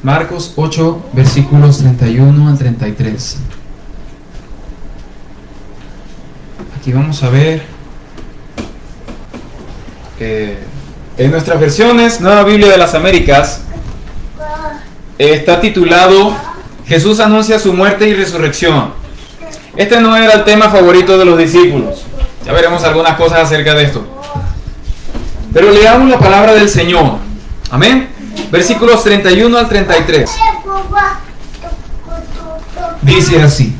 Marcos 8, versículos 31 al 33. Aquí vamos a ver en nuestras versiones, Nueva Biblia de las Américas, está titulado Jesús anuncia su muerte y resurrección. Este no era el tema favorito de los discípulos. Ya veremos algunas cosas acerca de esto. Pero leamos la palabra del Señor. Amén. Versículos 31 al 33. Dice así: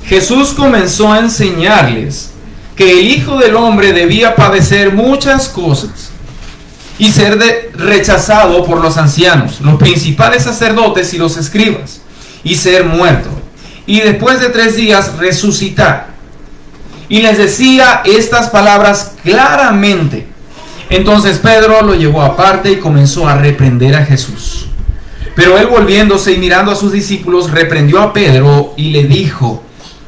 Jesús comenzó a enseñarles que el Hijo del Hombre debía padecer muchas cosas y ser rechazado por los ancianos, los principales sacerdotes y los escribas, y ser muerto, y después de 3 días resucitar. Y les decía estas palabras claramente. Entonces Pedro lo llevó aparte y comenzó a reprender a Jesús. Pero él, volviéndose y mirando a sus discípulos, reprendió a Pedro y le dijo: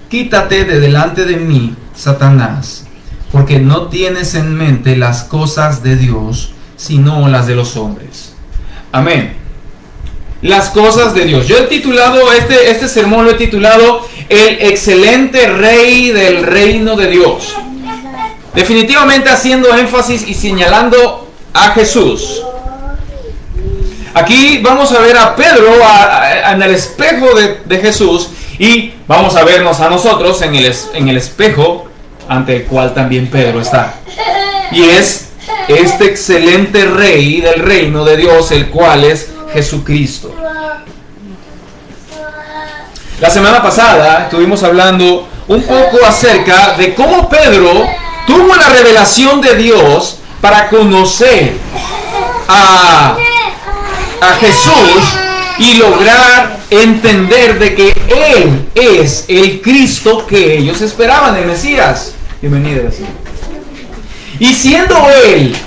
quítate de delante de mí, Satanás, porque no tienes en mente las cosas de Dios, sino las de los hombres. Amén. Las cosas de Dios. Yo he titulado este sermón, lo he titulado El excelente Rey del Reino de Dios. Definitivamente haciendo énfasis y señalando a Jesús. Aquí vamos a ver a Pedro en el espejo de Jesús, y vamos a vernos a nosotros en el espejo ante el cual también Pedro está. Y es este excelente Rey del reino de Dios, el cual es Jesucristo. La semana pasada estuvimos hablando un poco acerca de cómo Pedro tuvo la revelación de Dios para conocer a Jesús y lograr entender de que Él es el Cristo que ellos esperaban, el Mesías. Bienvenido, Mesías. Y siendo Él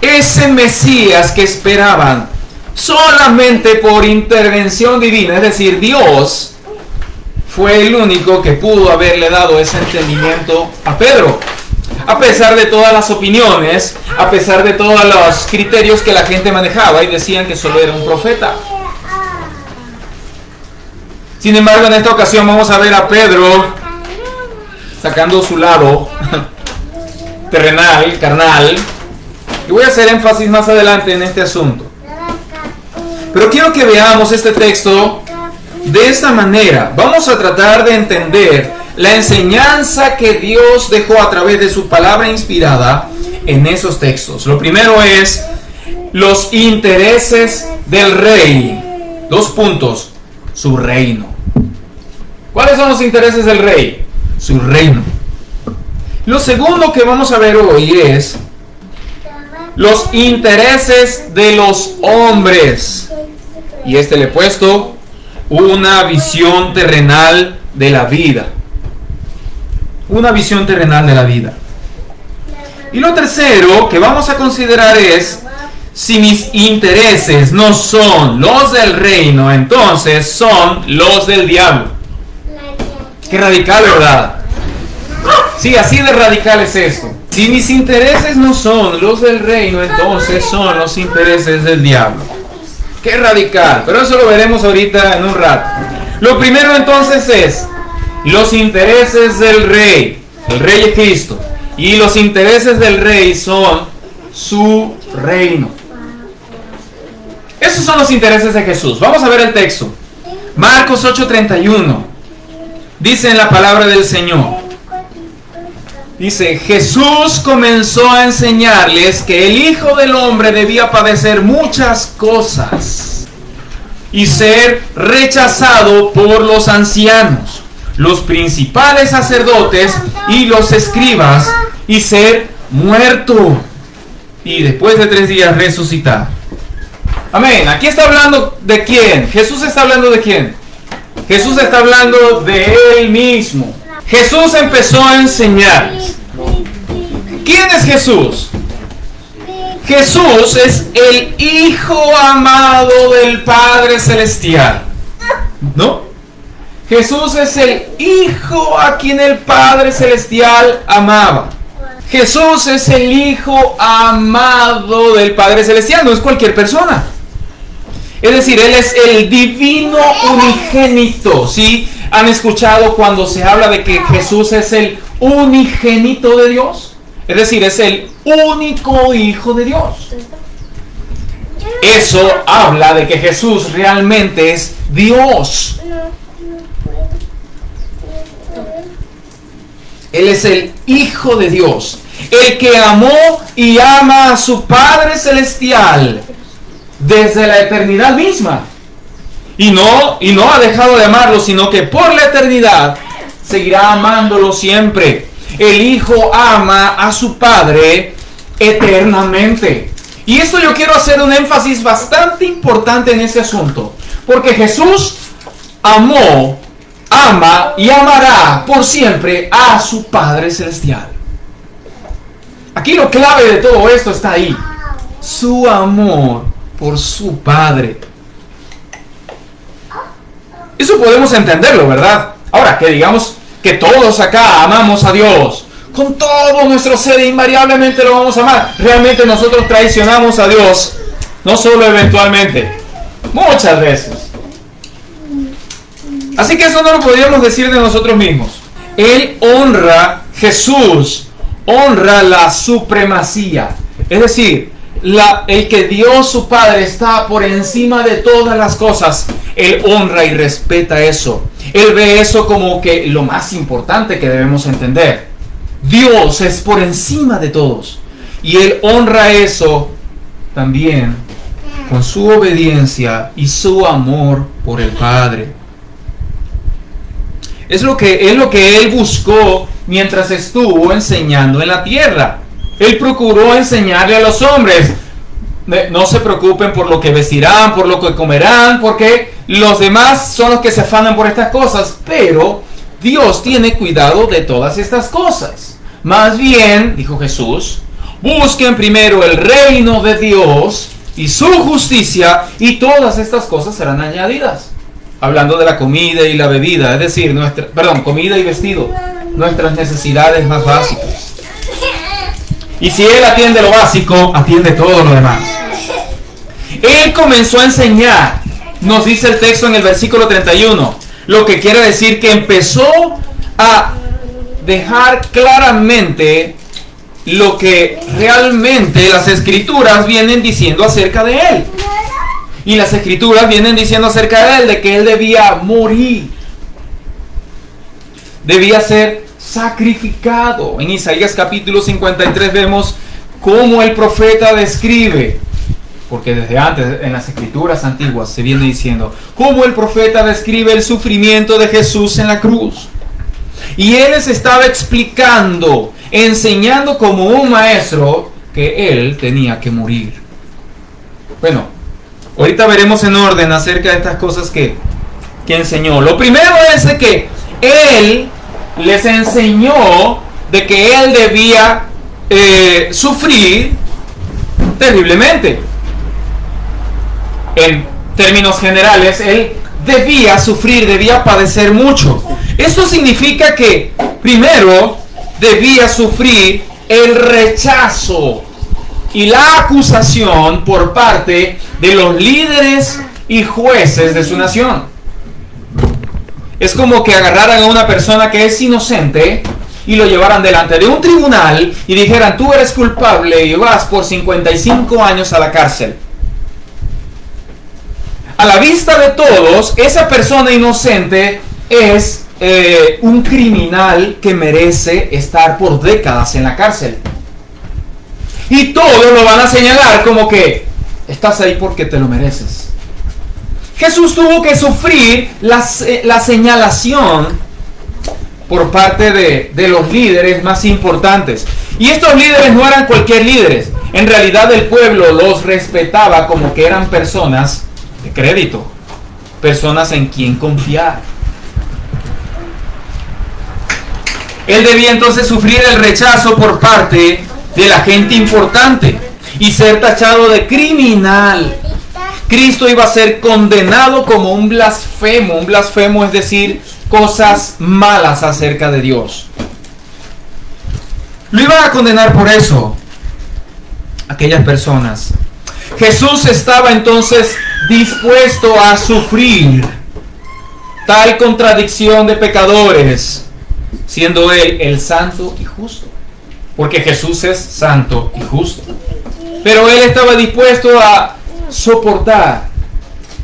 ese Mesías que esperaban, solamente por intervención divina, es decir, Dios fue el único que pudo haberle dado ese entendimiento a Pedro. A pesar de todas las opiniones, a pesar de todos los criterios que la gente manejaba y decían que solo era un profeta. Sin embargo, en esta ocasión vamos a ver a Pedro sacando su lado terrenal, carnal. Y voy a hacer énfasis más adelante en este asunto. Pero quiero que veamos este texto de esta manera. Vamos a tratar de entender la enseñanza que Dios dejó a través de su palabra inspirada en esos textos. Lo primero es los intereses del rey. 2 puntos. Su reino. ¿Cuáles son los intereses del rey? Su reino. Lo segundo que vamos a ver hoy es los intereses de los hombres. Y le he puesto una visión terrenal de la vida. Una visión terrenal de la vida. Y lo tercero que vamos a considerar es: si mis intereses no son los del reino, entonces son los del diablo. Qué radical, ¿verdad? Sí, así de radical es esto. Si mis intereses no son los del reino, entonces son los intereses del diablo. Qué radical, pero eso lo veremos ahorita en un rato. Lo primero entonces es los intereses del rey. El rey es Cristo. Y los intereses del rey son su reino. Esos son los intereses de Jesús. Vamos a ver el texto. Marcos 8:31. Dice en la palabra del Señor. Dice: Jesús comenzó a enseñarles que el Hijo del Hombre debía padecer muchas cosas y ser rechazado por los ancianos, los principales sacerdotes y los escribas, y ser muerto, y después de 3 días resucitar. Amén. Aquí está hablando de quién. Jesús está hablando de quién. Jesús está hablando de Él mismo. Jesús empezó a enseñarles. ¿Quién es Jesús? Jesús es el Hijo amado del Padre Celestial. ¿No? Jesús es el Hijo a quien el Padre Celestial amaba. Jesús es el Hijo amado del Padre Celestial, no es cualquier persona. Es decir, Él es el divino unigénito, ¿sí? ¿Han escuchado cuando se habla de que Jesús es el unigénito de Dios? Es decir, es el único Hijo de Dios. Eso habla de que Jesús realmente es Dios. Él es el Hijo de Dios, el que amó y ama a su Padre Celestial desde la eternidad misma. Y no ha dejado de amarlo, sino que por la eternidad seguirá amándolo siempre. El Hijo ama a su Padre eternamente. Y esto yo quiero hacer un énfasis bastante importante en este asunto, porque Jesús amó, ama y amará por siempre a su Padre Celestial. Aquí lo clave de todo esto está ahí: su amor por su Padre. Eso podemos entenderlo, ¿verdad? Ahora, que digamos que todos acá amamos a Dios con todo nuestro ser, invariablemente lo vamos a amar. Realmente nosotros traicionamos a Dios, no solo eventualmente, muchas veces. Así que eso no lo podríamos decir de nosotros mismos. Él honra, Jesús honra la supremacía. Es decir, el que Dios su Padre está por encima de todas las cosas. Él honra y respeta eso. Él ve eso como que lo más importante que debemos entender. Dios es por encima de todos. Y Él honra eso también con su obediencia y su amor por el Padre. Es lo que Él buscó mientras estuvo enseñando en la tierra. Él procuró enseñarle a los hombres: no se preocupen por lo que vestirán, por lo que comerán, porque los demás son los que se afanan por estas cosas, pero Dios tiene cuidado de todas estas cosas. Más bien, dijo Jesús, busquen primero el reino de Dios y su justicia, y todas estas cosas serán añadidas. Hablando de la comida y la bebida, es decir, comida y vestido, nuestras necesidades más básicas. Y si Él atiende lo básico, atiende todo lo demás. Él comenzó a enseñar, nos dice el texto en el versículo 31, lo que quiere decir que empezó a dejar claramente lo que realmente las Escrituras vienen diciendo acerca de Él. Y las Escrituras vienen diciendo acerca de Él, de que Él debía morir, debía ser sacrificado. En Isaías capítulo 53 vemos cómo el profeta describe, porque desde antes en las Escrituras antiguas se viene diciendo cómo el profeta describe el sufrimiento de Jesús en la cruz. Y Él les estaba explicando, enseñando como un maestro, que Él tenía que morir. Bueno, ahorita veremos en orden acerca de estas cosas que enseñó. Lo primero es de que Él les enseñó de que Él debía sufrir terriblemente. En términos generales, Él debía sufrir, debía padecer mucho. Eso significa que primero debía sufrir el rechazo y la acusación por parte de los líderes y jueces de su nación. Es como que agarraran a una persona que es inocente y lo llevaran delante de un tribunal y dijeran: tú eres culpable y vas por 55 años a la cárcel. A la vista de todos, esa persona inocente es un criminal que merece estar por décadas en la cárcel. Y todos lo van a señalar como que estás ahí porque te lo mereces. Jesús tuvo que sufrir la señalación por parte de los líderes más importantes. Y estos líderes no eran cualquier líderes. En realidad el pueblo los respetaba como que eran personas de crédito, personas en quien confiar. Él debía entonces sufrir el rechazo por parte de la gente importante y ser tachado de criminal. Cristo iba a ser condenado como un blasfemo. Un blasfemo es decir, cosas malas acerca de Dios. Lo iban a condenar por eso aquellas personas. Jesús estaba entonces dispuesto a sufrir tal contradicción de pecadores, siendo Él el santo y justo. Porque Jesús es santo y justo. Pero Él estaba dispuesto a soportar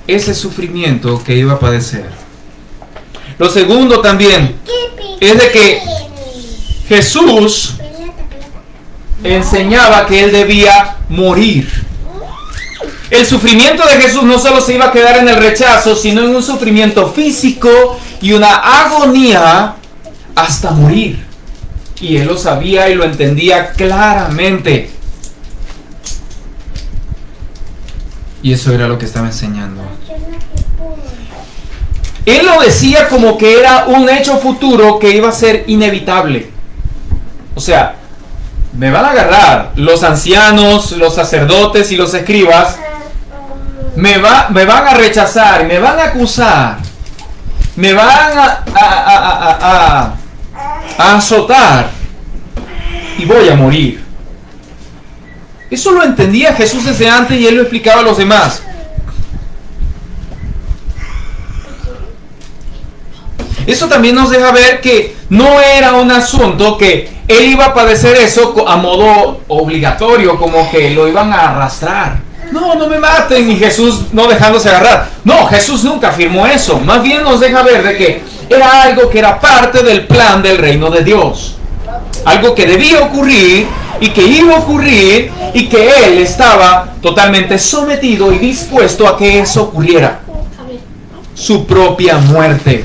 ese sufrimiento que iba a padecer. Lo segundo también es de que Jesús enseñaba que Él debía morir. El sufrimiento de Jesús no solo se iba a quedar en el rechazo, sino en un sufrimiento físico y una agonía hasta morir. Y Él lo sabía y lo entendía claramente. Y eso era lo que estaba enseñando. Él lo decía como que era un hecho futuro que iba a ser inevitable. O sea, me van a agarrar los ancianos, los sacerdotes y los escribas. Me van a rechazar, me van a acusar, me van a azotar y voy a morir. Eso lo entendía Jesús desde antes y Él lo explicaba a los demás. Eso también nos deja ver que no era un asunto que Él iba a padecer eso a modo obligatorio, como que lo iban a arrastrar. No, no me maten, y Jesús no dejándose agarrar. No, Jesús nunca afirmó eso. Más bien nos deja ver de que era algo que era parte del plan del reino de Dios. Algo que debía ocurrir y que iba a ocurrir y que Él estaba totalmente sometido y dispuesto a que eso ocurriera. Su propia muerte.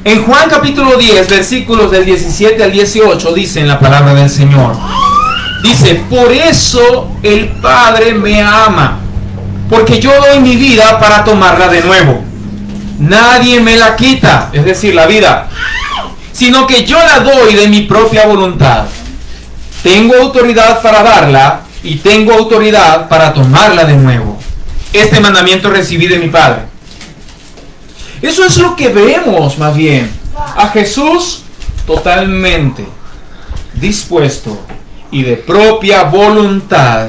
En Juan capítulo 10, versículos del 17 al 18, dice en la palabra del Señor. Dice, por eso el Padre me ama, porque yo doy mi vida para tomarla de nuevo. Nadie me la quita, es decir, la vida, sino que yo la doy de mi propia voluntad. Tengo autoridad para darla y tengo autoridad para tomarla de nuevo. Este mandamiento recibí de mi Padre. Eso es lo que vemos más bien. A Jesús totalmente dispuesto y de propia voluntad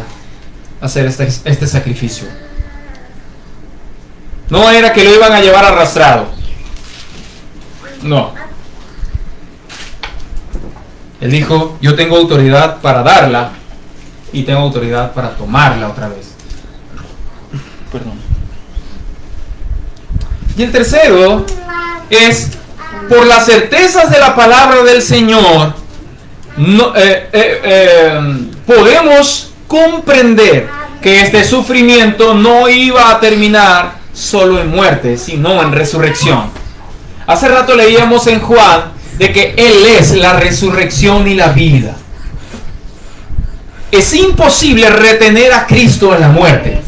hacer este sacrificio. No era que lo iban a llevar arrastrado. No. Él dijo, yo tengo autoridad para darla y tengo autoridad para tomarla otra vez. Perdón. Y el tercero es, por las certezas de la palabra del Señor, podemos comprender que este sufrimiento no iba a terminar solo en muerte, sino en resurrección. Hace rato leíamos en Juan de que Él es la resurrección y la vida. Es imposible retener a Cristo en la muerte.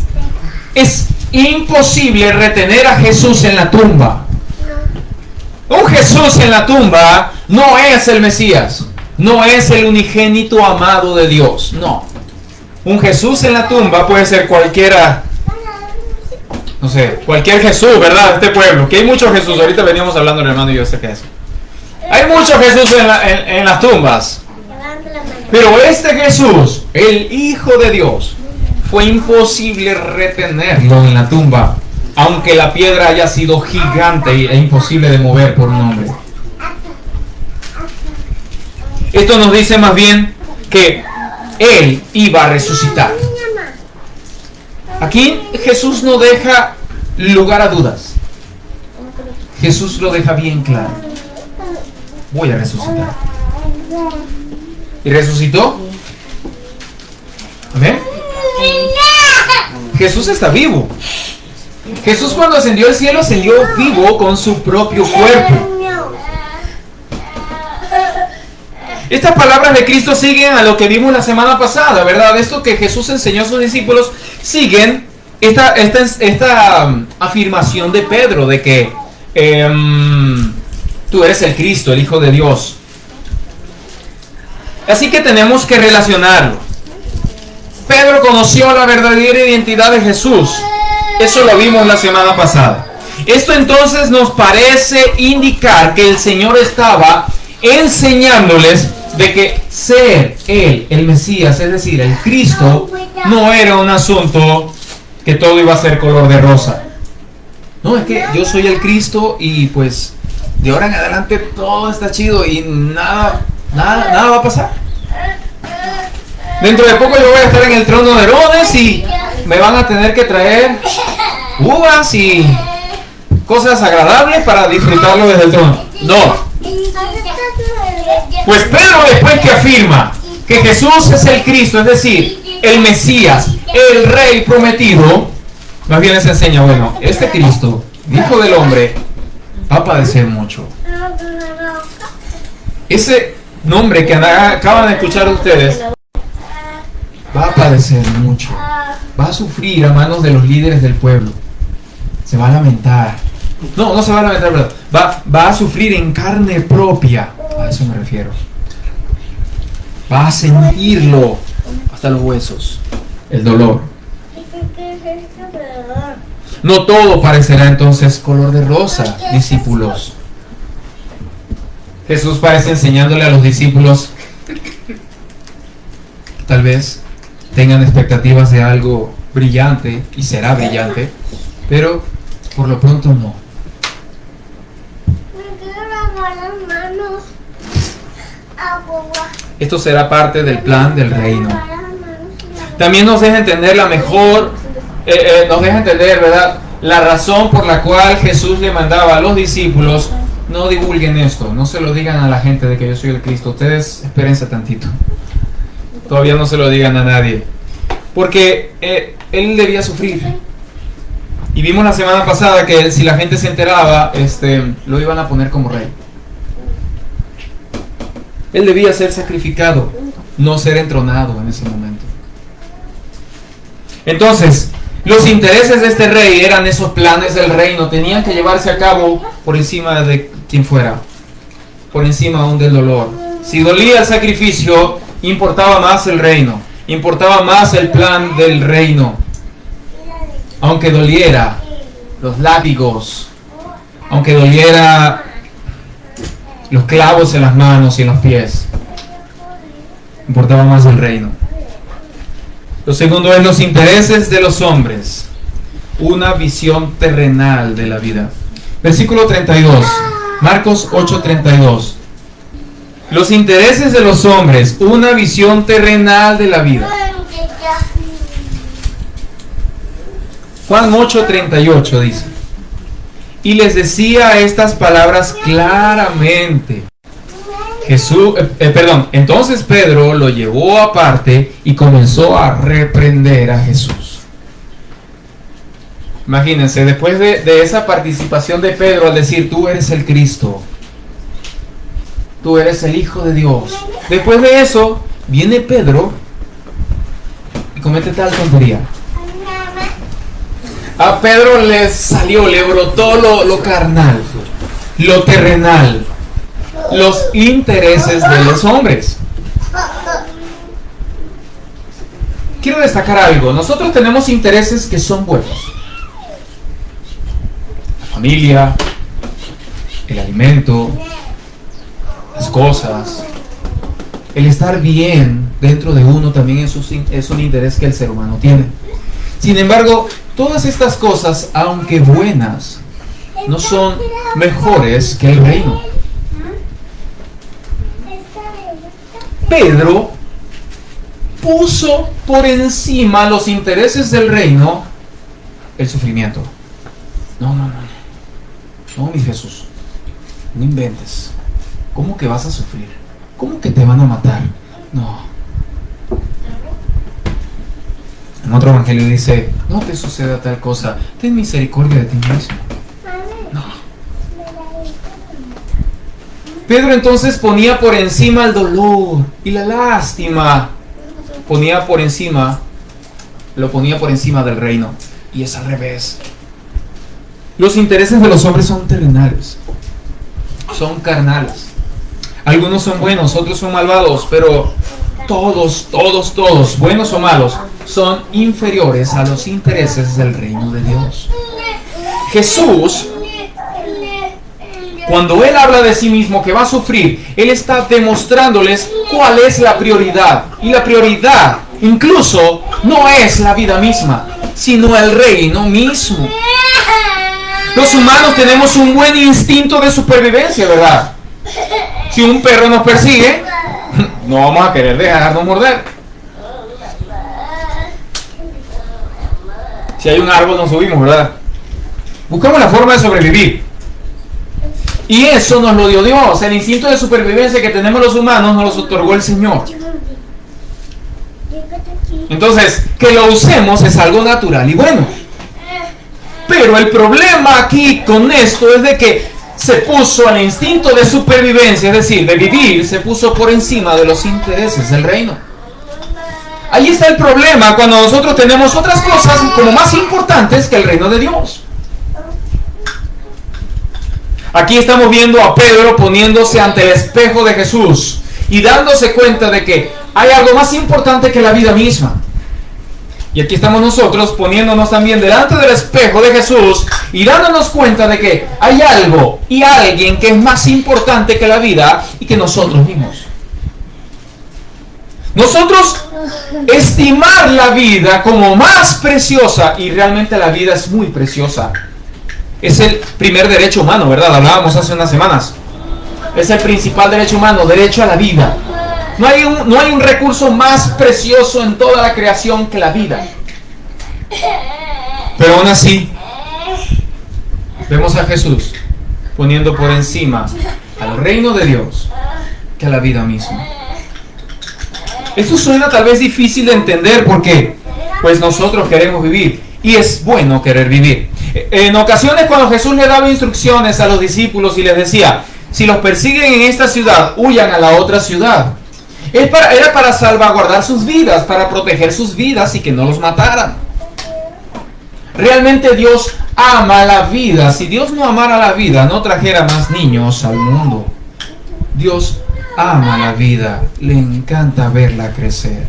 Es imposible retener a Jesús en la tumba. Un Jesús en la tumba no es el Mesías. No es el unigénito amado de Dios. No. Un Jesús en la tumba puede ser cualquiera. No sé, cualquier Jesús, ¿verdad? Este pueblo. Que hay muchos Jesús. Ahorita veníamos hablando el hermano y yo acerca de eso. Hay muchos Jesús en las tumbas. Pero este Jesús, el Hijo de Dios, fue imposible retenerlo en la tumba, aunque la piedra haya sido gigante e imposible de mover por un hombre. Esto nos dice más bien que Él iba a resucitar. Aquí Jesús no deja lugar a dudas. Jesús lo deja bien claro. Voy a resucitar. ¿Y resucitó? ¿Amén? Jesús está vivo. Jesús cuando ascendió al cielo ascendió vivo con su propio cuerpo. Estas palabras de Cristo siguen a lo que vimos la semana pasada, ¿verdad? Esto que Jesús enseñó a sus discípulos, siguen esta afirmación de Pedro de que tú eres el Cristo, el Hijo de Dios. Así que tenemos que relacionarlo. Pedro conoció la verdadera identidad de Jesús. Eso lo vimos la semana pasada. Esto entonces nos parece indicar que el Señor estaba enseñándoles de que ser Él, el Mesías, es decir, el Cristo, no era un asunto que todo iba a ser color de rosa. No, es que yo soy el Cristo y pues de ahora en adelante todo está chido y nada va a pasar. Dentro de poco yo voy a estar en el trono de Herodes y me van a tener que traer uvas y cosas agradables para disfrutarlo desde el trono. No. Pues Pedro, después que afirma que Jesús es el Cristo, es decir, el Mesías, el Rey prometido, más bien les enseña, bueno, este Cristo, Hijo del Hombre, va a padecer mucho. Ese nombre que acaban de escuchar ustedes, va a padecer mucho. Va a sufrir a manos de los líderes del pueblo. Se va a lamentar. No se va a lamentar, ¿verdad? Va a sufrir en carne propia. A eso me refiero. Va a sentirlo hasta los huesos. El dolor. No todo parecerá entonces color de rosa, discípulos. Jesús parece enseñándole a los discípulos, tal vez tengan expectativas de algo brillante, y será brillante, pero por lo pronto no. Esto será parte del plan del reino. También nos deja entender nos deja entender, ¿verdad?, la razón por la cual Jesús le mandaba a los discípulos: no divulguen esto, no se lo digan a la gente de que yo soy el Cristo. Ustedes espérense tantito. Todavía no se lo digan a nadie. Porque él debía sufrir. Y vimos la semana pasada que si la gente se enteraba, lo iban a poner como rey. Él debía ser sacrificado, no ser entronado en ese momento. Entonces, los intereses de este rey eran esos planes del reino. Tenían que llevarse a cabo por encima de quien fuera, por encima aún del dolor. Si dolía el sacrificio, importaba más el reino, importaba más el plan del reino. Aunque doliera los látigos, aunque doliera los clavos en las manos y en los pies, importaba más el reino. Lo segundo es los intereses de los hombres, una visión terrenal de la vida. Versículo 32, Marcos 8:32. Los intereses de los hombres, una visión terrenal de la vida. Juan 8:38 dice: y les decía estas palabras claramente. Entonces Pedro lo llevó aparte y comenzó a reprender a Jesús. Imagínense, después de esa participación de Pedro al decir: tú eres el Cristo, tú eres el Hijo de Dios. Después de eso, viene Pedro y comete tal tontería. A Pedro le brotó lo carnal, lo terrenal, los intereses de los hombres. Quiero destacar algo. Nosotros tenemos intereses que son buenos: la familia, el alimento, las cosas, el estar bien dentro de uno también es un interés que el ser humano tiene. Sin embargo, todas estas cosas, aunque buenas, no son mejores que el reino. Pedro puso por encima los intereses del reino el sufrimiento. No, mi Jesús, no inventes. ¿Cómo que vas a sufrir? ¿Cómo que te van a matar? No. En otro evangelio dice: no te suceda tal cosa, ten misericordia de ti mismo. No. Pedro entonces ponía por encima el dolor y la lástima. Lo ponía por encima del reino. Y es al revés. Los intereses de los hombres son terrenales, son carnales. Algunos son buenos, otros son malvados, pero todos, buenos o malos, son inferiores a los intereses del reino de Dios. Jesús Cuando Él habla de sí mismo que va a sufrir, Él está demostrándoles cuál es la prioridad. Y la prioridad incluso no es la vida misma, sino el reino mismo. Los humanos tenemos un buen instinto de supervivencia, ¿verdad? Si un perro nos persigue, no vamos a querer dejarnos morder. Si hay un árbol nos subimos, ¿verdad? Buscamos la forma de sobrevivir. Y eso nos lo dio Dios. El instinto de supervivencia que tenemos los humanos nos lo otorgó el Señor. Entonces, que lo usemos es algo natural y bueno. Pero el problema aquí con esto es de que se puso el instinto de supervivencia, es decir, de vivir, se puso por encima de los intereses del reino. Ahí está el problema cuando nosotros tenemos otras cosas como más importantes que el reino de Dios. Aquí estamos viendo a Pedro poniéndose ante el espejo de Jesús y dándose cuenta de que hay algo más importante que la vida misma. Y aquí estamos nosotros poniéndonos también delante del espejo de Jesús y dándonos cuenta de que hay algo y alguien que es más importante que la vida y que nosotros mismos. Nosotros estimar la vida como más preciosa, y realmente la vida es muy preciosa. Es el primer derecho humano, ¿verdad? Hablábamos hace unas semanas. Es el principal derecho humano, derecho a la vida. No hay un recurso más precioso en toda la creación que la vida. Pero aún así, vemos a Jesús poniendo por encima al reino de Dios que a la vida misma. Esto suena tal vez difícil de entender porque pues nosotros queremos vivir y es bueno querer vivir. En ocasiones cuando Jesús le daba instrucciones a los discípulos y les decía, si los persiguen en esta ciudad, huyan a la otra ciudad. Era para salvaguardar sus vidas, para proteger sus vidas y que no los mataran. Realmente Dios ama la vida. Si Dios no amara la vida, no trajera más niños al mundo. Dios ama la vida, le encanta verla crecer.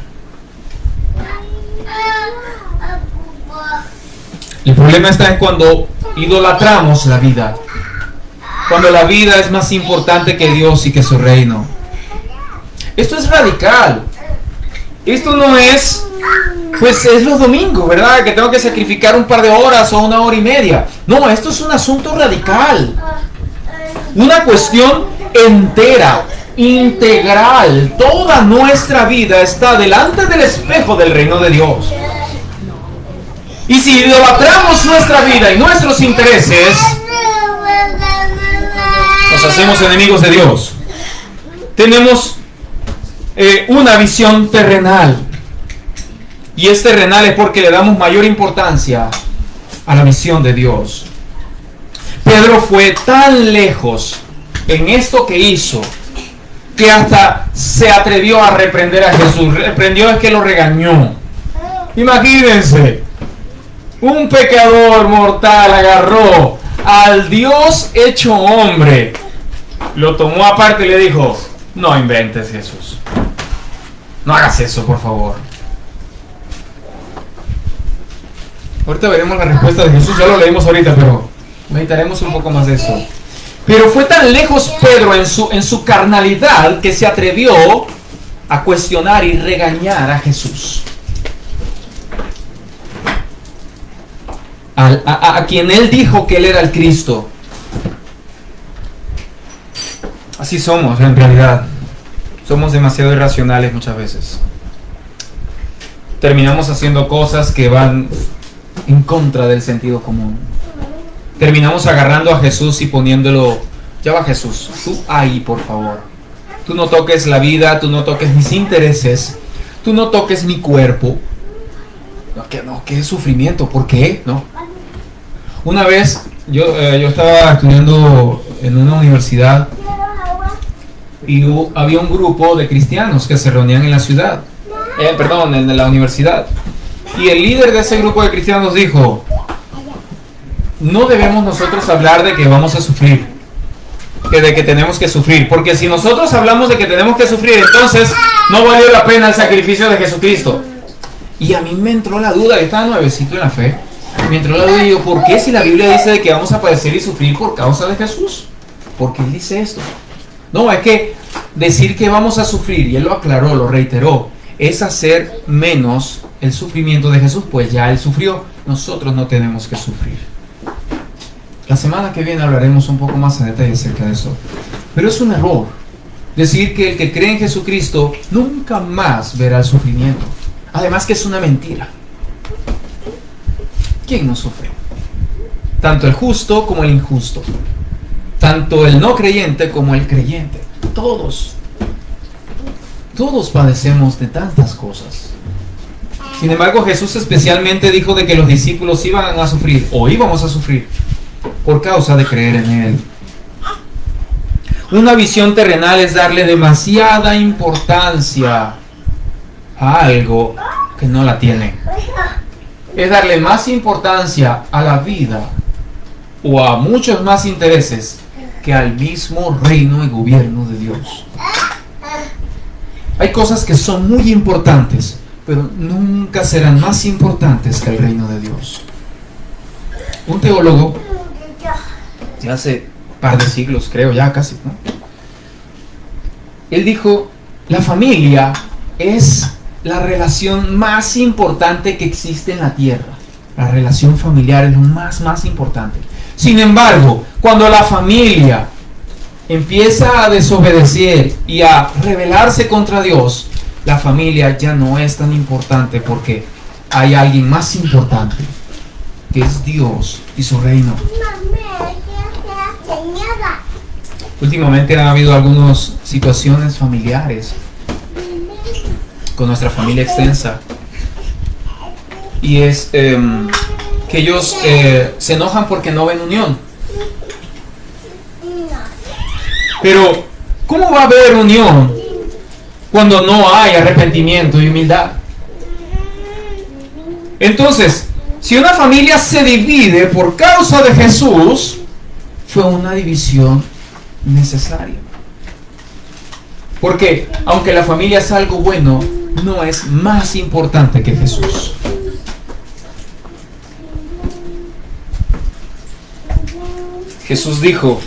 El problema está en cuando idolatramos la vida. Cuando la vida es más importante que Dios y que su reino. Esto es radical. Esto no es, pues es los domingos, ¿verdad? Que tengo que sacrificar un par de horas o una hora y media. No, esto es un asunto radical. Una cuestión entera, integral. Toda nuestra vida está delante del espejo del reino de Dios. Y si idolatramos nuestra vida y nuestros intereses, nos hacemos enemigos de Dios. Tenemos una visión terrenal. Y es terrenal es porque le damos mayor importancia a la misión de Dios. Pedro fue tan lejos en esto que hizo que hasta se atrevió a reprender a Jesús. Reprendió es que lo regañó. Imagínense, un pecador mortal agarró al Dios hecho hombre, lo tomó aparte y le dijo, no inventes, Jesús, no hagas eso, por favor. Ahorita veremos la respuesta de Jesús, ya lo leímos ahorita, pero meditaremos un poco más de eso. Pero fue tan lejos Pedro en su carnalidad que se atrevió a cuestionar y regañar a Jesús. A quien él dijo que él era el Cristo. Así somos en realidad. Somos demasiado irracionales muchas veces. Terminamos haciendo cosas que van en contra del sentido común. Terminamos agarrando a Jesús y poniéndolo, ya va Jesús, tú ahí por favor. Tú no toques la vida, tú no toques mis intereses, tú no toques mi cuerpo. No, qué sufrimiento, ¿por qué? No. Una vez yo estaba estudiando en una universidad y había un grupo de cristianos que se reunían en la ciudad, en la universidad. Y el líder de ese grupo de cristianos dijo, no debemos nosotros hablar de que vamos a sufrir, de que tenemos que sufrir, porque si nosotros hablamos de que tenemos que sufrir, entonces no valió la pena el sacrificio de Jesucristo. Y a mí me entró la duda, yo estaba nuevecito en la fe, me entró la duda y digo, ¿por qué si la Biblia dice de que vamos a padecer y sufrir por causa de Jesús? porque Él dice esto. No, es que decir que vamos a sufrir, y Él lo aclaró, lo reiteró, es hacer menos el sufrimiento de Jesús, pues ya Él sufrió. Nosotros no tenemos que sufrir. La semana que viene hablaremos un poco más en detalle acerca de eso. Pero es un error decir que el que cree en Jesucristo nunca más verá el sufrimiento. Además que es una mentira. ¿Quién no sufre? Tanto el justo como el injusto. Tanto el no creyente como el creyente. Todos padecemos de tantas cosas. Sin embargo, Jesús especialmente dijo de que los discípulos iban a sufrir, o íbamos a sufrir, por causa de creer en Él. Una visión terrenal es darle demasiada importancia a algo que no la tiene. Es darle más importancia a la vida o a muchos más intereses que al mismo reino y gobierno de Dios. Hay cosas que son muy importantes, pero nunca serán más importantes que el reino de Dios. Un teólogo, ya hace un par de siglos, creo ya casi, ¿no? Él dijo, la familia es la relación más importante que existe en la tierra. La relación familiar es lo más importante. Sin embargo, cuando la familia empieza a desobedecer y a rebelarse contra Dios, la familia ya no es tan importante porque hay alguien más importante, que es Dios y su reino. Últimamente ha habido algunas situaciones familiares con nuestra familia extensa, y es que ellos se enojan porque no ven unión. Pero ¿cómo va a haber unión cuando no hay arrepentimiento y humildad? Entonces, si una familia se divide por causa de Jesús, fue una división necesaria. Porque aunque la familia es algo bueno, no es más importante que Jesús. Jesús dijo,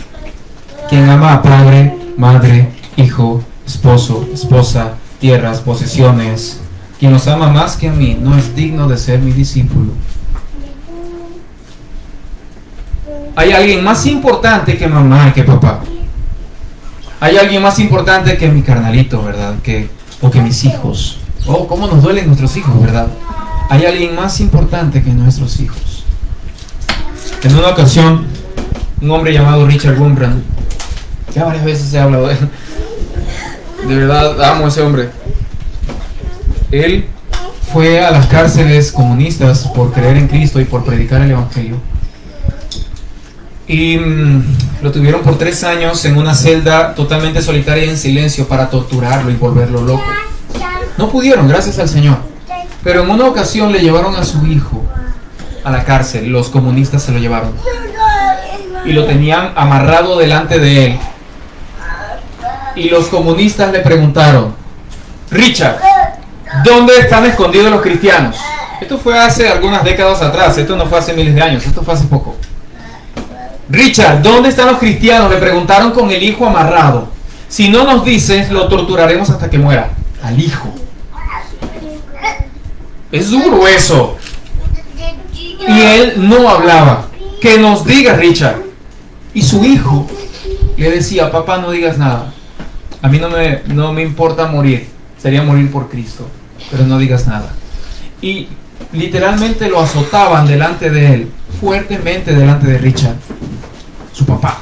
quien ama a padre, madre, hijo, esposo, esposa, tierras, posesiones, quien los ama más que a mí, no es digno de ser mi discípulo. Hay alguien más importante que mamá y que papá. Hay alguien más importante que mi carnalito, ¿verdad? O que mis hijos. Oh, cómo nos duelen nuestros hijos, ¿verdad? Hay alguien más importante que nuestros hijos. En una ocasión, un hombre llamado Richard Wurmbrand, ya varias veces he hablado de él, de verdad amo a ese hombre. Él fue a las cárceles comunistas por creer en Cristo y por predicar el Evangelio. Y lo tuvieron por 3 años en una celda totalmente solitaria y en silencio para torturarlo y volverlo loco. No pudieron, gracias al Señor. Pero en una ocasión le llevaron a su hijo a la cárcel. Los comunistas se lo llevaron y lo tenían amarrado delante de él. Y los comunistas le preguntaron, Richard, ¿dónde están escondidos los cristianos? Esto fue hace algunas décadas atrás, esto no fue hace miles de años, esto fue hace poco. Richard, ¿dónde están los cristianos? Le preguntaron con el hijo amarrado. Si no nos dices, lo torturaremos hasta que muera. Al hijo. Es duro eso. Y él no hablaba. Que nos diga, Richard. Y su hijo le decía, papá, no digas nada. A mí no me importa morir. Sería morir por Cristo. Pero no digas nada. Y literalmente lo azotaban delante de él. Fuertemente delante de Richard, su papá.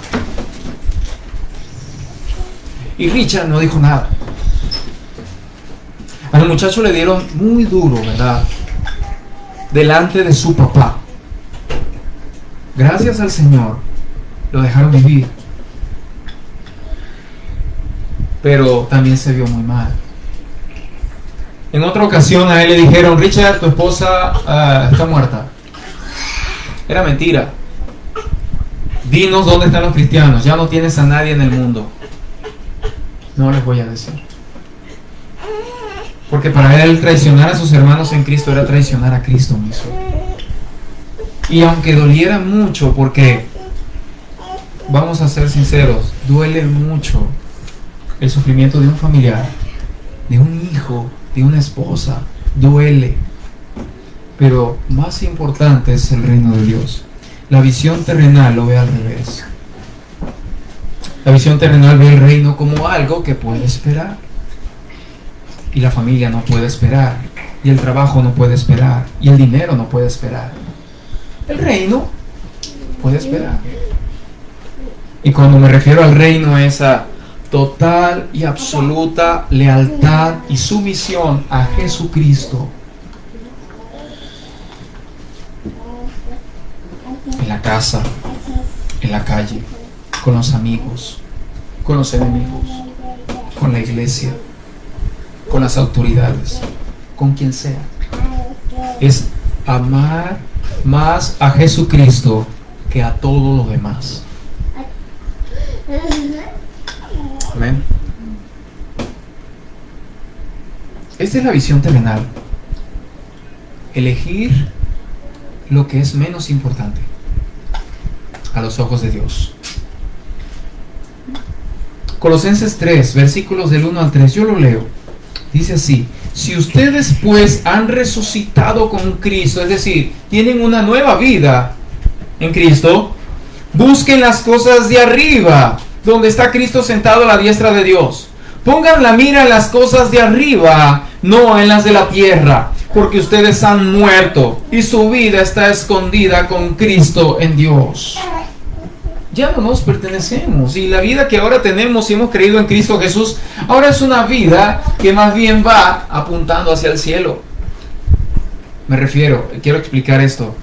Y Richard no dijo nada. Al muchacho le dieron muy duro, ¿verdad? Delante de su papá. Gracias al Señor lo dejaron vivir. Pero también se vio muy mal. En otra ocasión a él le dijeron, Richard, tu esposa está muerta. Era mentira. Dinos dónde están los cristianos. Ya no tienes a nadie en el mundo. No les voy a decir. Porque para él traicionar a sus hermanos en Cristo era traicionar a Cristo mismo. Y aunque doliera mucho, porque vamos a ser sinceros, duele mucho el sufrimiento de un familiar, de un hijo, de una esposa, duele. Pero más importante es el reino de Dios. La visión terrenal lo ve al revés. La visión terrenal ve el reino como algo que puede esperar. Y la familia no puede esperar. Y el trabajo no puede esperar. Y el dinero no puede esperar. El reino puede esperar. Y cuando me refiero al reino es a total y absoluta lealtad y sumisión a Jesucristo. En la casa, en la calle, con los amigos, con los enemigos, con la iglesia, con las autoridades, con quien sea. Es amar más a Jesucristo que a todo lo demás. Amén. Esta es la visión terrenal. Elegir lo que es menos importante a los ojos de Dios. Colosenses 3, versículos del 1 al 3, yo lo leo. Dice así: si ustedes pues han resucitado con Cristo, es decir, tienen una nueva vida en Cristo, busquen las cosas de arriba, donde está Cristo sentado a la diestra de Dios. Pongan la mira en las cosas de arriba, no en las de la tierra, porque ustedes han muerto y su vida está escondida con Cristo en Dios. Ya no nos pertenecemos, y la vida que ahora tenemos, si hemos creído en Cristo Jesús, ahora es una vida que más bien va apuntando hacia el cielo. Me refiero, quiero explicar esto,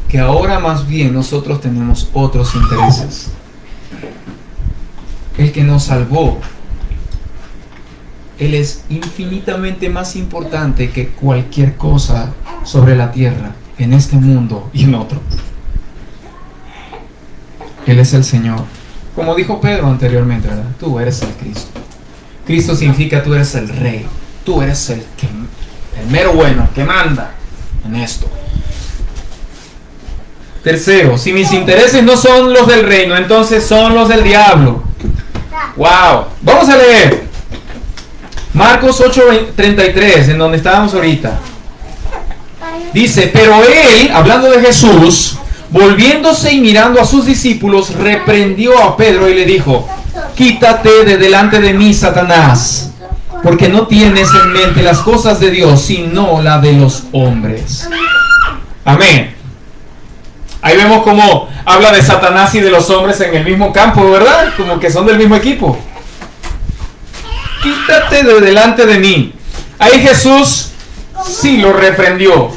que ahora más bien nosotros tenemos otros intereses. El que nos salvó, Él es infinitamente más importante que cualquier cosa sobre la tierra, en este mundo y en otro. Él es el Señor. Como dijo Pedro anteriormente, ¿verdad? Tú eres el Cristo. Cristo significa tú eres el Rey. Tú eres el mero bueno, que manda en esto. Tercero, si mis intereses no son los del reino, entonces son los del diablo. Wow. Vamos a leer Marcos 8:33, en donde estábamos ahorita. Dice: pero él, hablando de Jesús, volviéndose y mirando a sus discípulos, reprendió a Pedro y le dijo: quítate de delante de mí, Satanás, porque no tienes en mente las cosas de Dios, sino la de los hombres. Amén. Ahí vemos cómo habla de Satanás y de los hombres en el mismo campo, ¿verdad? Como que son del mismo equipo. Quítate de delante de mí. Ahí Jesús sí lo reprendió.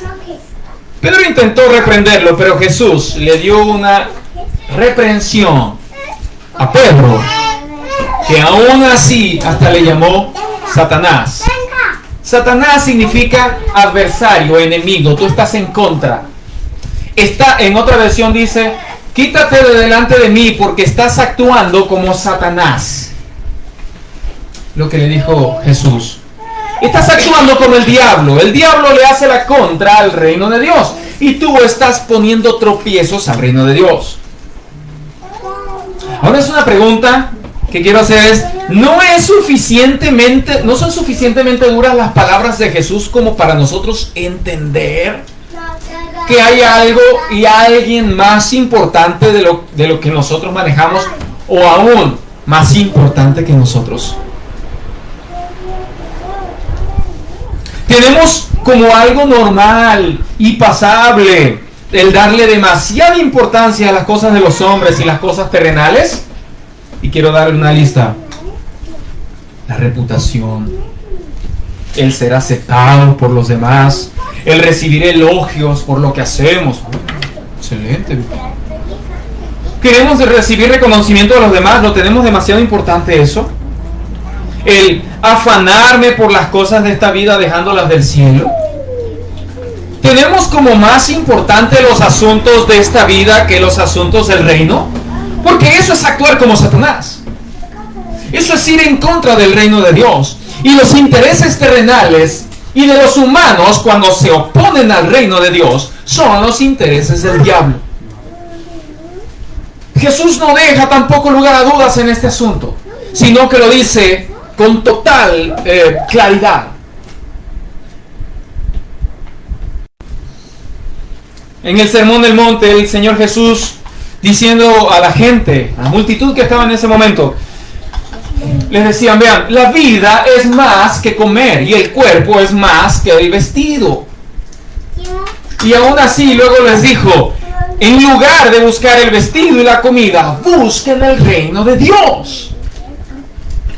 Pedro intentó reprenderlo, pero Jesús le dio una reprensión a Pedro, que aún así hasta le llamó Satanás. Satanás significa adversario, enemigo. Tú estás en contra. En otra versión dice: quítate de delante de mí porque estás actuando como Satanás. Lo que le dijo Jesús. Estás actuando como el diablo. El diablo le hace la contra al reino de Dios. Y tú estás poniendo tropiezos al reino de Dios. Ahora es una pregunta que quiero hacer es: ¿no son suficientemente duras las palabras de Jesús como para nosotros entender que hay algo y alguien más importante de lo que nosotros manejamos, o aún más importante que nosotros? Tenemos como algo normal y pasable el darle demasiada importancia a las cosas de los hombres y las cosas terrenales. Y quiero darle una lista: la reputación, el ser aceptado por los demás, el recibir elogios por lo que hacemos. Excelente. Queremos recibir reconocimiento de los demás. ¿Lo tenemos demasiado importante eso? El afanarme por las cosas de esta vida dejándolas del cielo. ¿Tenemos como más importante los asuntos de esta vida que los asuntos del reino? Porque eso es actuar como Satanás. Eso es ir en contra del reino de Dios. Y los intereses terrenales y de los humanos, cuando se oponen al reino de Dios, son los intereses del diablo. Jesús no deja tampoco lugar a dudas en este asunto, sino que lo dice con total claridad. En el Sermón del Monte, el Señor Jesús, diciendo a la gente, a la multitud que estaba en ese momento, les decían, vean, la vida es más que comer y el cuerpo es más que el vestido. Y aún así luego les dijo, en lugar de buscar el vestido y la comida, busquen el reino de Dios.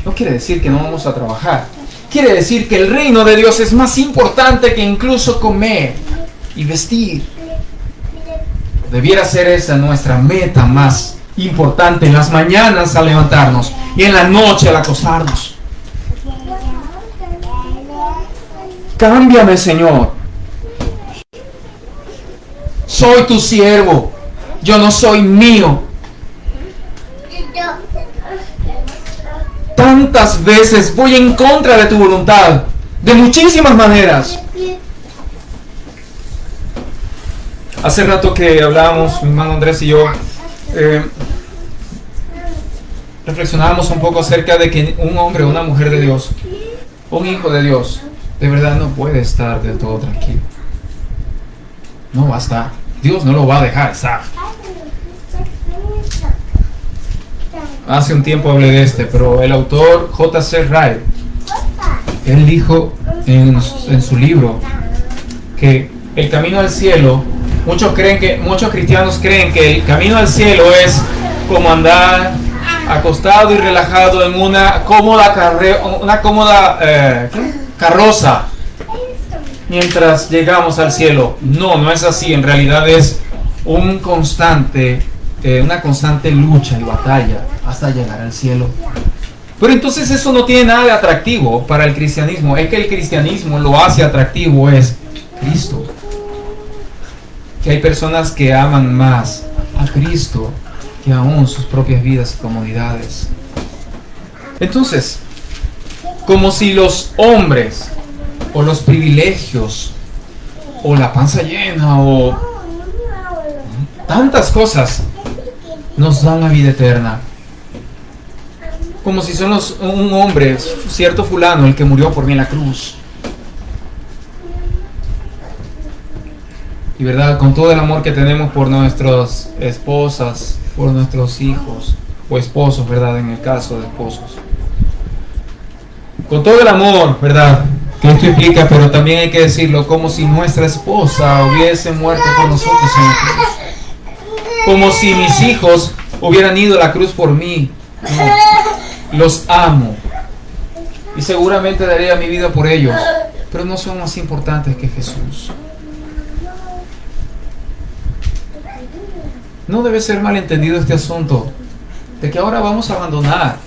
No quiere decir que no vamos a trabajar. Quiere decir que el reino de Dios es más importante que incluso comer y vestir. Debiera ser esa nuestra meta más importante en las mañanas al levantarnos y en la noche al acostarnos. Cámbiame, Señor. Soy tu siervo. Yo no soy mío. Tantas veces voy en contra de tu voluntad, de muchísimas maneras. Hace rato que hablábamos, mi hermano Andrés y yo, reflexionábamos un poco acerca de que un hombre o una mujer de Dios, un hijo de Dios, de verdad no puede estar del todo tranquilo. No va a estar. Dios no lo va a dejar estar. Hace un tiempo hablé de pero el autor J.C. Ryle, él dijo en su libro que el camino al cielo, muchos cristianos creen que el camino al cielo es como andar acostado y relajado en una cómoda carroza mientras llegamos al cielo. No es así. En realidad es una constante lucha y batalla hasta llegar al cielo. Pero entonces eso no tiene nada de atractivo para el cristianismo. Es que el cristianismo lo hace atractivo es Cristo. Que hay personas que aman más a Cristo que aún sus propias vidas y comodidades. Entonces, como si los hombres o los privilegios o la panza llena o tantas cosas nos dan la vida eterna. Como si son un hombre, cierto fulano, el que murió por mí en la cruz. Y verdad, con todo el amor que tenemos por nuestras esposas, por nuestros hijos o esposos, verdad, en el caso de esposos. Con todo el amor, verdad, que esto implica, pero también hay que decirlo, como si nuestra esposa hubiese muerto por nosotros en la cruz. Como si mis hijos hubieran ido a la cruz por mí. No, los amo. Y seguramente daría mi vida por ellos. Pero no son más importantes que Jesús. No debe ser malentendido este asunto de que ahora vamos a abandonar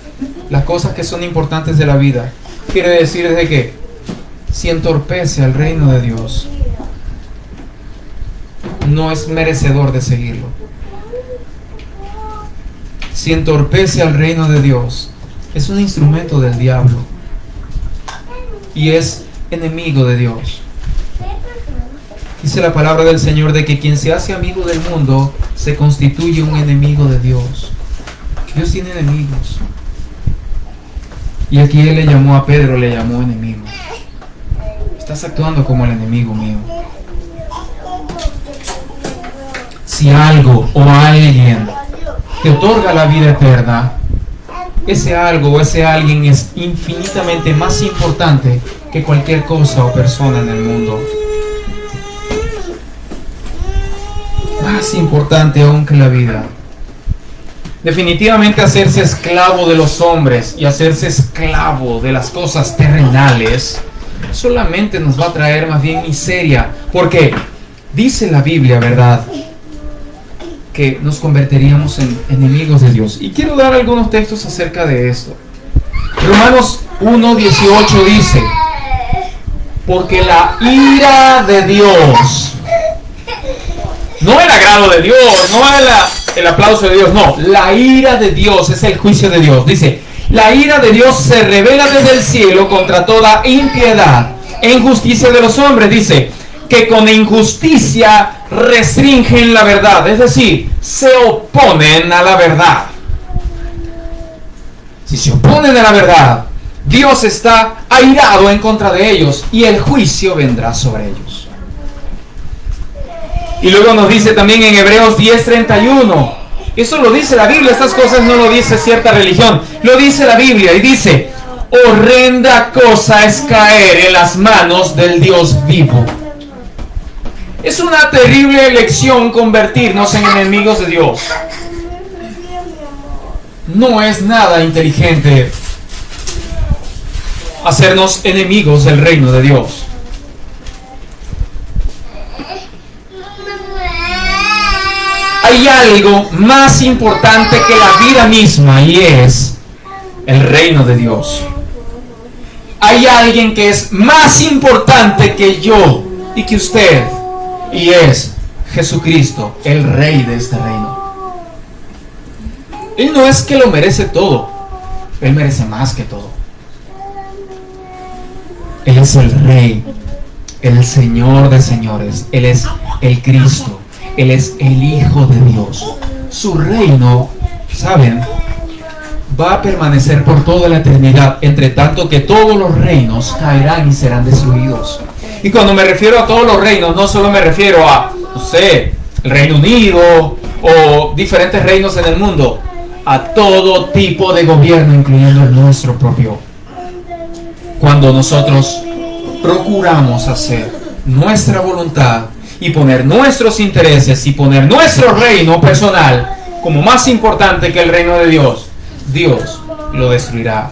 las cosas que son importantes de la vida. Quiere decir de que si entorpece al reino de Dios, no es merecedor de seguirlo. Si entorpece al reino de Dios, es un instrumento del diablo y es enemigo de Dios. Dice la palabra del Señor de que quien se hace amigo del mundo se constituye un enemigo de Dios. Dios tiene enemigos. Y aquí Él le llamó a Pedro, le llamó enemigo. Estás actuando como el enemigo mío. Si algo o alguien te otorga la vida eterna, ese algo o ese alguien es infinitamente más importante que cualquier cosa o persona en el mundo. Más importante aún que la vida. Definitivamente hacerse esclavo de los hombres y hacerse esclavo de las cosas terrenales solamente nos va a traer más bien miseria, porque dice la Biblia, ¿verdad?, que nos convertiríamos en enemigos de Dios. Y quiero dar algunos textos acerca de esto. Romanos 1:18 dice: porque la ira de Dios, no el agrado de Dios, no el aplauso de Dios, no, la ira de Dios es el juicio de Dios. Dice: la ira de Dios se revela desde el cielo contra toda impiedad e injusticia de los hombres. Dice que con injusticia restringen la verdad, es decir, se oponen a la verdad. Si se oponen a la verdad, Dios está airado en contra de ellos y el juicio vendrá sobre ellos. Y luego nos dice también en Hebreos 10:31, eso lo dice la Biblia, estas cosas no lo dice cierta religión, lo dice la Biblia y dice: horrenda cosa es caer en las manos del Dios vivo. Es una terrible elección convertirnos en enemigos de Dios. No es nada inteligente hacernos enemigos del reino de Dios. Hay algo más importante que la vida misma y es el reino de Dios. Hay alguien que es más importante que yo y que usted, y es Jesucristo, el Rey de este reino. Él no es que lo merece todo, Él merece más que todo. Él es el Rey, el Señor de señores, Él es el Cristo, Él es el Hijo de Dios. Su reino, ¿saben?, va a permanecer por toda la eternidad, entre tanto que todos los reinos caerán y serán destruidos. Y cuando me refiero a todos los reinos, no solo me refiero a, no sé, el Reino Unido o diferentes reinos en el mundo, a todo tipo de gobierno, incluyendo el nuestro propio. Cuando nosotros procuramos hacer nuestra voluntad y poner nuestros intereses y poner nuestro reino personal como más importante que el reino de Dios, Dios lo destruirá.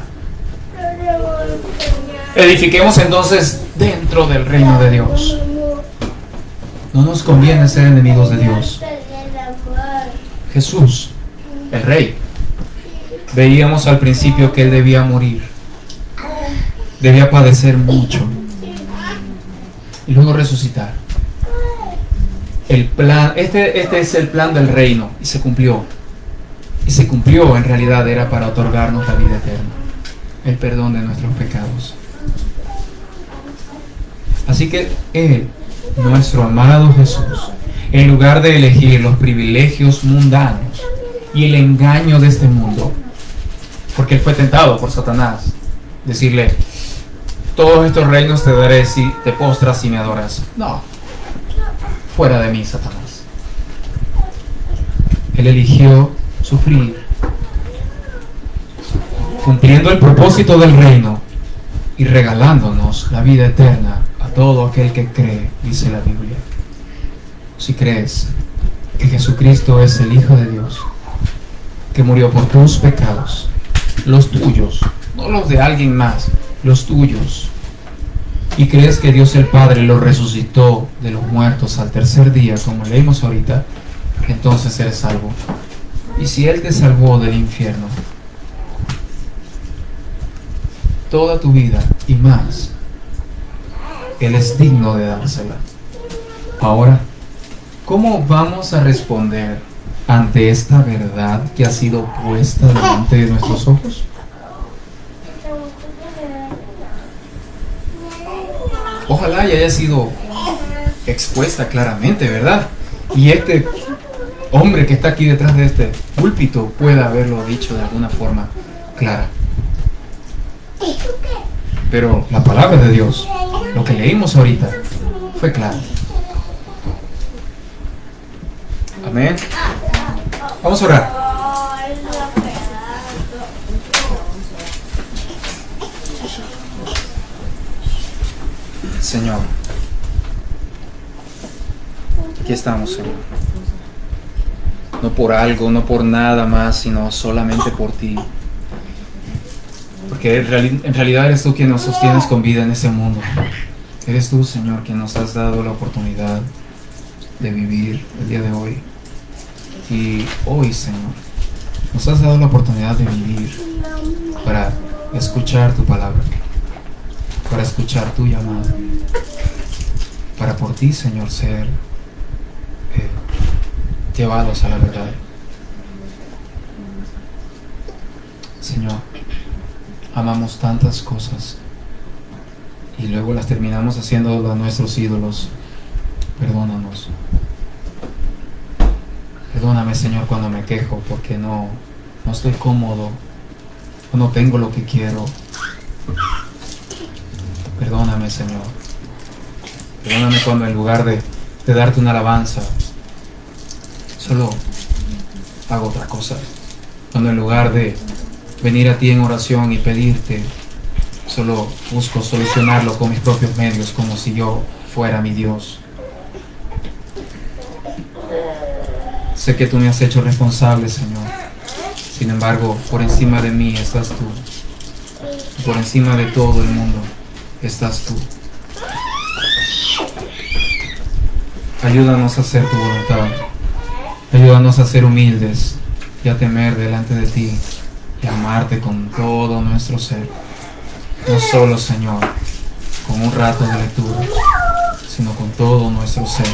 Edifiquemos entonces dentro del reino de Dios. No nos conviene ser enemigos de Dios. Jesús, el Rey, veíamos al principio que Él debía morir, debía padecer mucho y luego resucitar. El plan, este es el plan del reino y se cumplió. Y se cumplió, en realidad era para otorgarnos la vida eterna, el perdón de nuestros pecados. Así que Él, nuestro amado Jesús, en lugar de elegir los privilegios mundanos y el engaño de este mundo, porque Él fue tentado por Satanás, decirle: todos estos reinos te daré si te postras y me adoras. No, fuera de mí, Satanás. Él eligió sufrir, cumpliendo el propósito del reino y regalándonos la vida eterna a todo aquel que cree, dice la Biblia. Si crees que Jesucristo es el Hijo de Dios, que murió por tus pecados, los tuyos, no los de alguien más, los tuyos, y crees que Dios el Padre lo resucitó de los muertos al tercer día, como leímos ahorita, entonces eres salvo. Y si Él te salvó del infierno, toda tu vida y más, Él es digno de dársela. Ahora, ¿cómo vamos a responder ante esta verdad que ha sido puesta delante de nuestros ojos? Ojalá y haya sido expuesta claramente, ¿verdad? Y este hombre que está aquí detrás de este púlpito pueda haberlo dicho de alguna forma clara. Pero la palabra de Dios, lo que leímos ahorita, fue claro. Amén. Vamos a orar. Señor, aquí estamos, Señor. No por algo, no por nada más, sino solamente por ti. Porque en realidad eres tú quien nos sostienes con vida en este mundo. Eres tú, Señor, quien nos has dado la oportunidad de vivir el día de hoy. Y hoy, Señor, nos has dado la oportunidad de vivir para escuchar tu palabra, para escuchar tu llamada, para por ti, Señor, ser llevados a la verdad. Señor, amamos tantas cosas y luego las terminamos haciendo a nuestros ídolos. Perdónanos. Perdóname, Señor, cuando me quejo porque no estoy cómodo o no tengo lo que quiero. Perdóname, Señor. Perdóname cuando en lugar de darte una alabanza, solo hago otra cosa. Cuando en lugar de venir a ti en oración y pedirte, solo busco solucionarlo con mis propios medios, como si yo fuera mi Dios. Sé que tú me has hecho responsable, Señor. Sin embargo, por encima de mí estás tú. Por encima de todo el mundo estás tú. Ayúdanos a hacer tu voluntad. Ayúdanos a ser humildes y a temer delante de ti y a amarte con todo nuestro ser. No solo, Señor, con un rato de lectura, sino con todo nuestro ser.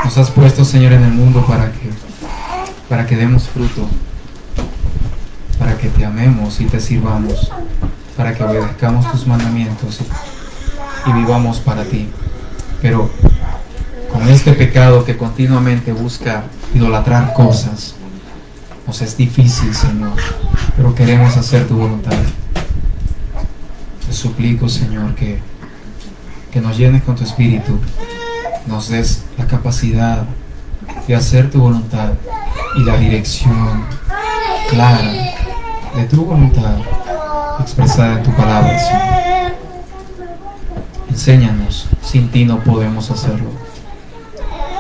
Nos has puesto, Señor, en el mundo para que demos fruto, para que te amemos y te sirvamos, para que obedezcamos tus mandamientos y vivamos para ti. Pero con este pecado que continuamente busca idolatrar cosas, nos es difícil, Señor, pero queremos hacer tu voluntad. Te suplico, Señor, que nos llenes con tu espíritu, nos des la capacidad de hacer tu voluntad y la dirección clara de tu voluntad expresada en tu palabra, Señor. Enséñanos, sin ti no podemos hacerlo.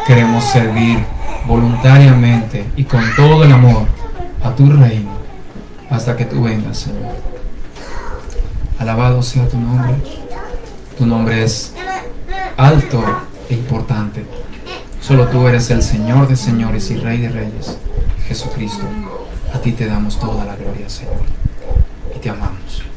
Queremos servir voluntariamente y con todo el amor a tu reino hasta que tú vengas, Señor. Alabado sea tu nombre. Tu nombre es alto e importante. Solo tú eres el Señor de señores y Rey de reyes, Jesucristo. A ti te damos toda la gloria, Señor, y te amamos.